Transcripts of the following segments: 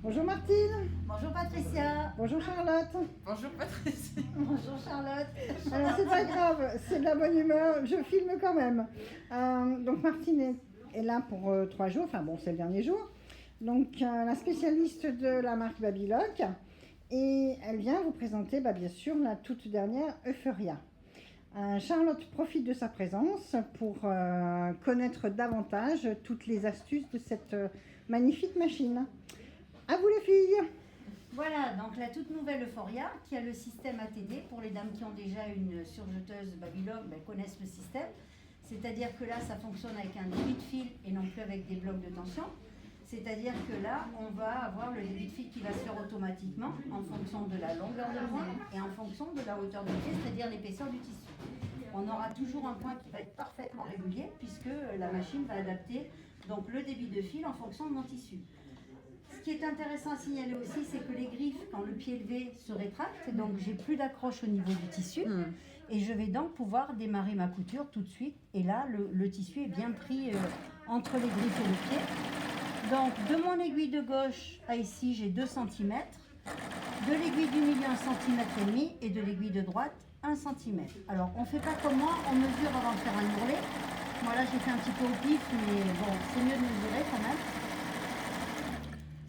Bonjour Martine. Bonjour Patricia. Bonjour Charlotte. Bonjour Patricia. Bonjour Charlotte. Alors c'est pas grave, c'est de la bonne humeur, je filme quand même. Donc Martine est là pour 3 jours, enfin bon c'est le dernier jour. Donc la spécialiste de la marque Babylock. Et elle vient vous présenter bien sûr la toute dernière Euphoria. Charlotte profite de sa présence pour connaître davantage toutes les astuces de cette magnifique machine. À vous les filles. Voilà, donc la toute nouvelle Euphoria qui a le système ATD. Pour les dames qui ont déjà une surjeteuse Babylock, connaissent le système. C'est-à-dire que là, ça fonctionne avec un débit de fil et non plus avec des blocs de tension. C'est-à-dire que là, on va avoir le débit de fil qui va se faire automatiquement en fonction de la longueur de point et en fonction de la hauteur du pied, c'est-à-dire l'épaisseur du tissu. On aura toujours un point qui va être parfaitement régulier puisque la machine va adapter donc le débit de fil en fonction de mon tissu. Ce qui est intéressant à signaler aussi, c'est que les griffes, quand le pied levé, se rétractent, donc j'ai plus d'accroche au niveau du tissu, et je vais donc pouvoir démarrer ma couture tout de suite. Et là, le tissu est bien pris entre les griffes et le pied. Donc de mon aiguille de gauche à ici, j'ai 2 cm, de l'aiguille du milieu 1,5 cm et de l'aiguille de droite 1 cm. Alors on ne fait pas comme moi, on mesure avant de faire un ourlet. Moi là j'ai fait un petit peu au pif, mais bon, c'est mieux de mesurer quand même.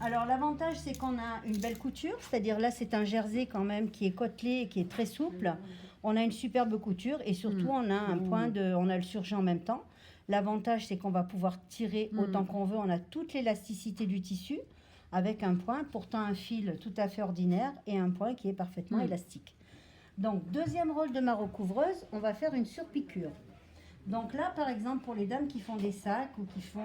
Alors l'avantage c'est qu'on a une belle couture, c'est-à-dire là c'est un jersey quand même qui est côtelé et qui est très souple. On a une superbe couture et surtout on a un point on a le surjet en même temps. L'avantage c'est qu'on va pouvoir tirer autant qu'on veut, on a toute l'élasticité du tissu avec un point, pourtant un fil tout à fait ordinaire et un point qui est parfaitement élastique. Donc deuxième rôle de ma recouvreuse, on va faire une surpiqûre. Donc là, par exemple, pour les dames qui font des sacs ou qui font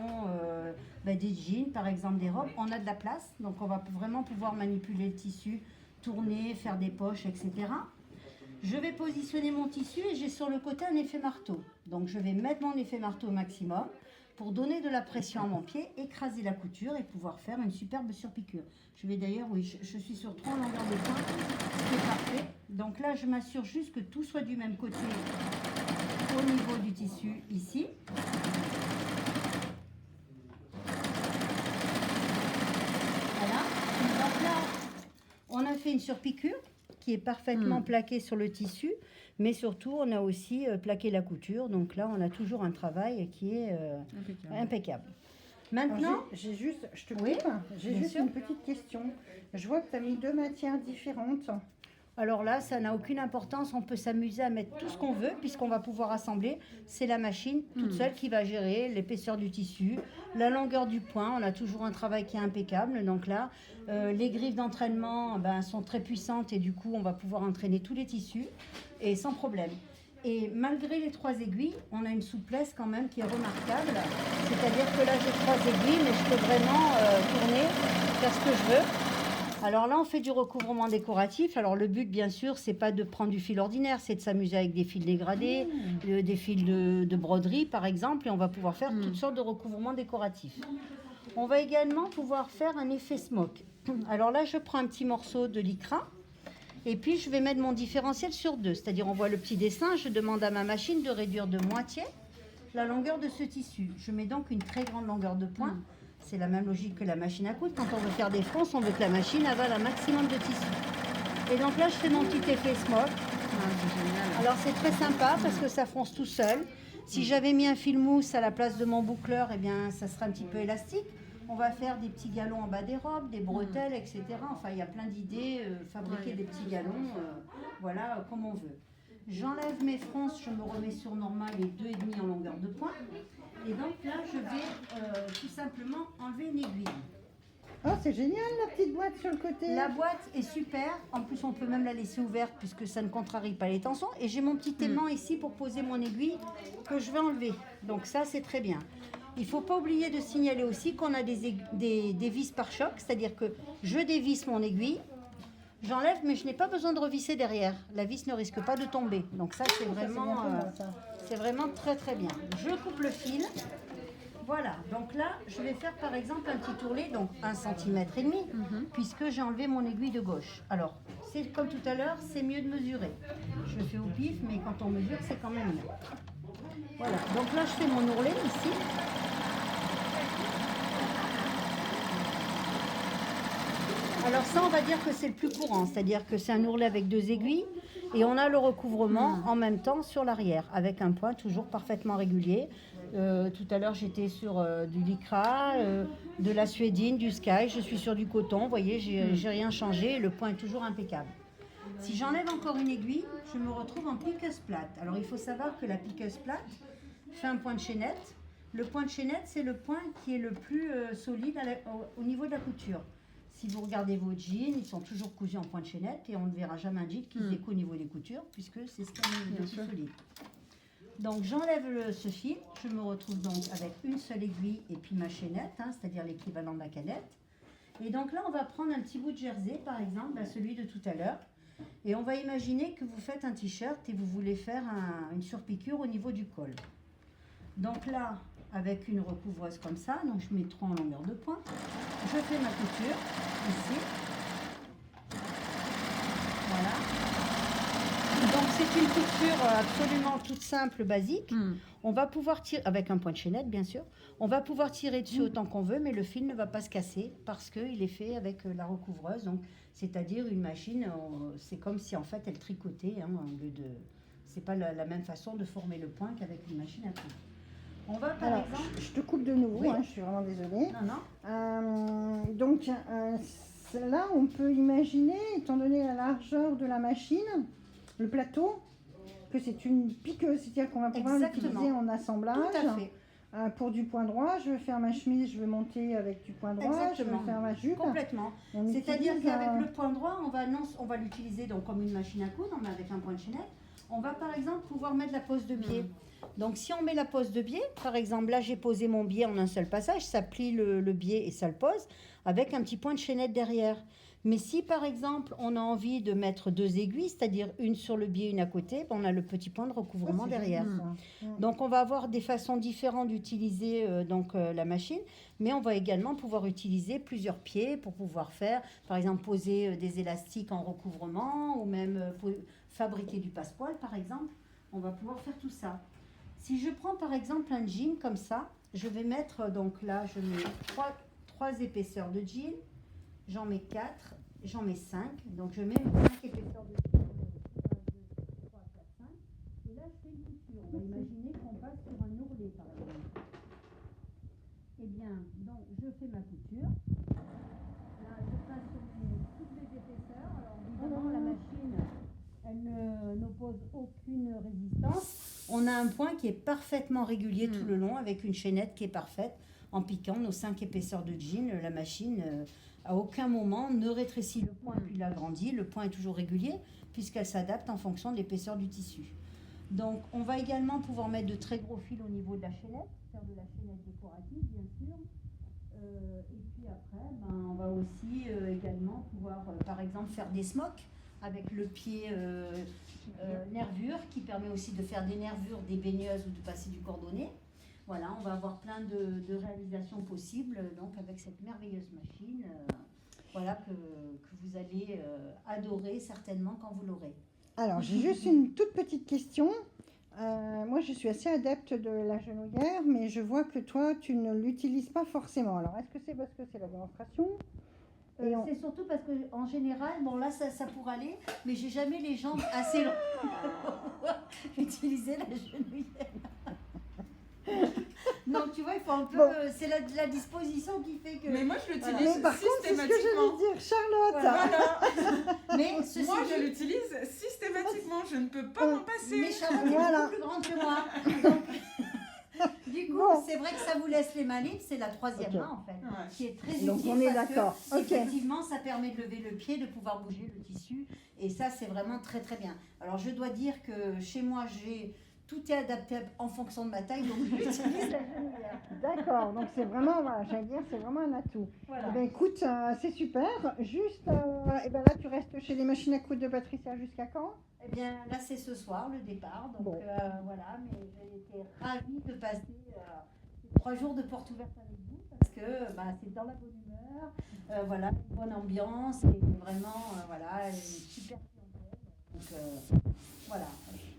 des jeans, par exemple des robes, on a de la place. Donc on va vraiment pouvoir manipuler le tissu, tourner, faire des poches, etc. Je vais positionner mon tissu et j'ai sur le côté un effet marteau. Donc je vais mettre mon effet marteau au maximum pour donner de la pression à mon pied, écraser la couture et pouvoir faire une superbe surpiqûre. Je vais d'ailleurs, oui, je suis sur 3 longueurs de point, ce qui est parfait. Donc là, je m'assure juste que tout soit du même côté au niveau du tissu ici. Voilà. Donc là, on a fait une surpiqûre qui est parfaitement plaquée sur le tissu, mais surtout on a aussi plaqué la couture. Donc là, on a toujours un travail qui est impeccable. Maintenant, j'ai juste, je te coupe, Oui, j'ai bien juste sûr. une petite question. Je vois que tu as mis 2 matières différentes. alors là, ça n'a aucune importance. On peut s'amuser à mettre tout ce qu'on veut puisqu'on va pouvoir assembler. C'est la machine toute seule qui va gérer l'épaisseur du tissu, la longueur du point. On a toujours un travail qui est impeccable. Donc là, les griffes d'entraînement sont très puissantes et du coup, on va pouvoir entraîner tous les tissus et sans problème. Et malgré les 3 aiguilles, on a une souplesse quand même qui est remarquable. C'est-à-dire que là, j'ai 3 aiguilles, mais je peux vraiment tourner, faire ce que je veux. Alors là, on fait du recouvrement décoratif. Alors le but, bien sûr, c'est pas de prendre du fil ordinaire, c'est de s'amuser avec des fils dégradés, des fils de broderie, par exemple, et on va pouvoir faire toutes sortes de recouvrements décoratifs. On va également pouvoir faire un effet smoke. Alors là, je prends un petit morceau de lycra, et puis je vais mettre mon différentiel sur 2. C'est-à-dire, on voit le petit dessin, je demande à ma machine de réduire de moitié la longueur de ce tissu. Je mets donc une très grande longueur de point. C'est la même logique que la machine à coudre. Quand on veut faire des fronces, on veut que la machine avale un maximum de tissu. Et donc là, je fais mon petit effet smoke. Alors c'est très sympa parce que ça fronce tout seul. Si j'avais mis un fil mousse à la place de mon boucleur, eh bien, ça serait un petit peu élastique. On va faire des petits galons en bas des robes, des bretelles, etc. Enfin, il y a plein d'idées, fabriquer des petits galons, voilà, comme on veut. J'enlève mes fronces, je me remets sur normal et 2,5 en longueur de point. Et donc là, je vais tout simplement enlever une aiguille. Oh, c'est génial la petite boîte sur le côté. La boîte est super. En plus, on peut même la laisser ouverte puisque ça ne contrarie pas les tensions. Et j'ai mon petit aimant ici pour poser mon aiguille que je vais enlever. Donc ça, c'est très bien. Il ne faut pas oublier de signaler aussi qu'on a des vis par choc. C'est-à-dire que je dévisse mon aiguille. J'enlève, mais je n'ai pas besoin de revisser derrière. La vis ne risque pas de tomber. Donc ça, c'est vraiment, c'est vraiment très très bien. Je coupe le fil. Voilà, donc là, je vais faire par exemple un petit ourlet, donc 1,5 cm, puisque j'ai enlevé mon aiguille de gauche. Alors, c'est comme tout à l'heure, c'est mieux de mesurer. Je le fais au pif, mais quand on mesure, c'est quand même mieux. Voilà, donc là, je fais mon ourlet ici. Alors ça, on va dire que c'est le plus courant, c'est-à-dire que c'est un ourlet avec 2 aiguilles et on a le recouvrement en même temps sur l'arrière, avec un point toujours parfaitement régulier. Tout à l'heure, j'étais sur du lycra, de la suédine, du sky, je suis sur du coton, vous voyez, j'ai rien changé, le point est toujours impeccable. Si j'enlève encore une aiguille, je me retrouve en piqueuse plate. Alors il faut savoir que la piqueuse plate fait un point de chaînette. Le point de chaînette, c'est le point qui est le plus solide au niveau de la couture. Si vous regardez vos jeans, ils sont toujours cousus en point de chaînette et on ne verra jamais un jean qui se découle au niveau des coutures puisque c'est ce qui est le plus solide. Donc j'enlève ce fil, je me retrouve donc avec une seule aiguille et puis ma chaînette, c'est-à-dire l'équivalent de la canette. Et donc là, on va prendre un petit bout de jersey, par exemple, celui de tout à l'heure. Et on va imaginer que vous faites un t-shirt et vous voulez faire une surpiqûre au niveau du col. Donc là, avec une recouvreuse comme ça, donc je mets 3 en longueur de point, je fais ma couture ici. Voilà. Donc c'est une couture absolument toute simple, basique. On va pouvoir tirer, avec un point de chaînette bien sûr, on va pouvoir tirer dessus autant qu'on veut, mais le fil ne va pas se casser parce qu'il est fait avec la recouvreuse. Donc, c'est-à-dire une machine, c'est comme si en fait elle tricotait, au lieu de... C'est pas la même façon de former le point qu'avec une machine à coudre. On va par exemple... Je te coupe de nouveau, Oui. je suis vraiment désolée. Non. Donc là, on peut imaginer, étant donné la largeur de la machine, le plateau, que c'est une piqueuse, c'est-à-dire qu'on va pouvoir l'utiliser en assemblage. Tout à fait. Pour du point droit, je vais faire ma chemise, je vais monter avec du point droit. Exactement. Je vais faire ma jupe. Complètement. C'est-à-dire qu'avec le point droit, on va l'utiliser donc comme une machine à coudre, mais avec un point de chaînette. On va par exemple pouvoir mettre la pose de biais. Donc si on met la pose de biais, par exemple là j'ai posé mon biais en un seul passage, ça plie le biais et ça le pose avec un petit point de chaînette derrière. Mais si par exemple on a envie de mettre 2 aiguilles, c'est-à-dire une sur le biais, une à côté, on a le petit point de recouvrement derrière. Donc on va avoir des façons différentes d'utiliser la machine, mais on va également pouvoir utiliser plusieurs pieds pour pouvoir faire, par exemple poser des élastiques en recouvrement ou même fabriquer du passepoil par exemple. On va pouvoir faire tout ça. Si je prends par exemple un jean comme ça, je vais mettre, donc là je mets 3 épaisseurs de jean, j'en mets 4, j'en mets 5, donc je mets 5 épaisseurs de jean, 1, 2, 3, 4, 5, et là je fais une couture. On va imaginer qu'on passe sur un ourlet par exemple. Eh bien, donc je fais ma couture, là je passe sur toutes les épaisseurs, alors évidemment la machine elle n'oppose aucune résistance. On a un point qui est parfaitement régulier tout le long avec une chaînette qui est parfaite. En piquant nos 5 épaisseurs de jean, la machine à aucun moment ne rétrécit le point puis l'agrandit. Le point est toujours régulier puisqu'elle s'adapte en fonction de l'épaisseur du tissu. Donc on va également pouvoir mettre de très gros fils au niveau de la chaînette, faire de la chaînette décorative bien sûr. Et puis après, on va aussi également pouvoir par exemple faire des smocks avec le pied nervure qui permet aussi de faire des nervures, des baigneuses ou de passer du cordonnet. Voilà, on va avoir plein de réalisations possibles donc avec cette merveilleuse machine que vous allez adorer certainement quand vous l'aurez. Alors, j'ai juste une toute petite question. Moi, je suis assez adepte de la genouillère, mais je vois que toi, tu ne l'utilises pas forcément. Alors, est-ce que c'est parce que c'est la démonstration ? C'est surtout parce qu'en général, bon là ça pourrait aller, mais j'ai jamais les jambes assez longues pour pouvoir utiliser la genouillère. Donc tu vois, il faut un peu, c'est la disposition qui fait que... Mais moi je l'utilise Mais par contre, c'est ce que j'allais dire, Charlotte. Voilà. Mais moi je l'utilise systématiquement, je ne peux pas m'en passer. Mais Charlotte est beaucoup plus grande que moi. Donc... Du coup, c'est vrai que ça vous laisse les mains libres, c'est la 3e main en fait, qui est très utile. Donc on est d'accord. Effectivement, ça permet de lever le pied, de pouvoir bouger le tissu, et ça c'est vraiment très très bien. Alors je dois dire que chez moi, tout est adapté en fonction de ma taille, donc j'utilise la genouillère. D'accord, donc c'est vraiment, j'allais dire, c'est vraiment un atout. Voilà. Eh ben, écoute, c'est super. Juste, là tu restes chez les machines à coudre de Patricia jusqu'à quand ? Eh bien, là, c'est ce soir, le départ. Donc, voilà, mais j'ai été ravie de passer 3 jours de porte ouverte avec vous parce que c'est dans la bonne humeur, voilà, une bonne ambiance et vraiment, une super clientèle. Donc, Voilà.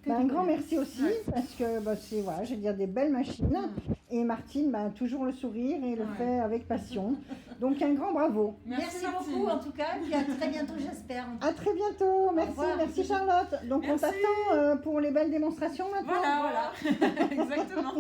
Que Bah, du un grand bonheur. merci aussi, parce que bah, c'est, voilà, je vais dire, des belles machines. Et Martine, bah, toujours le sourire et le Ouais. fait avec passion. Donc un grand bravo. Merci Martine. beaucoup en tout cas, puis à très bientôt j'espère. À très bientôt. Merci, revoir. merci Charlotte. Donc on Merci. t'attend pour les belles démonstrations maintenant. Voilà. Exactement.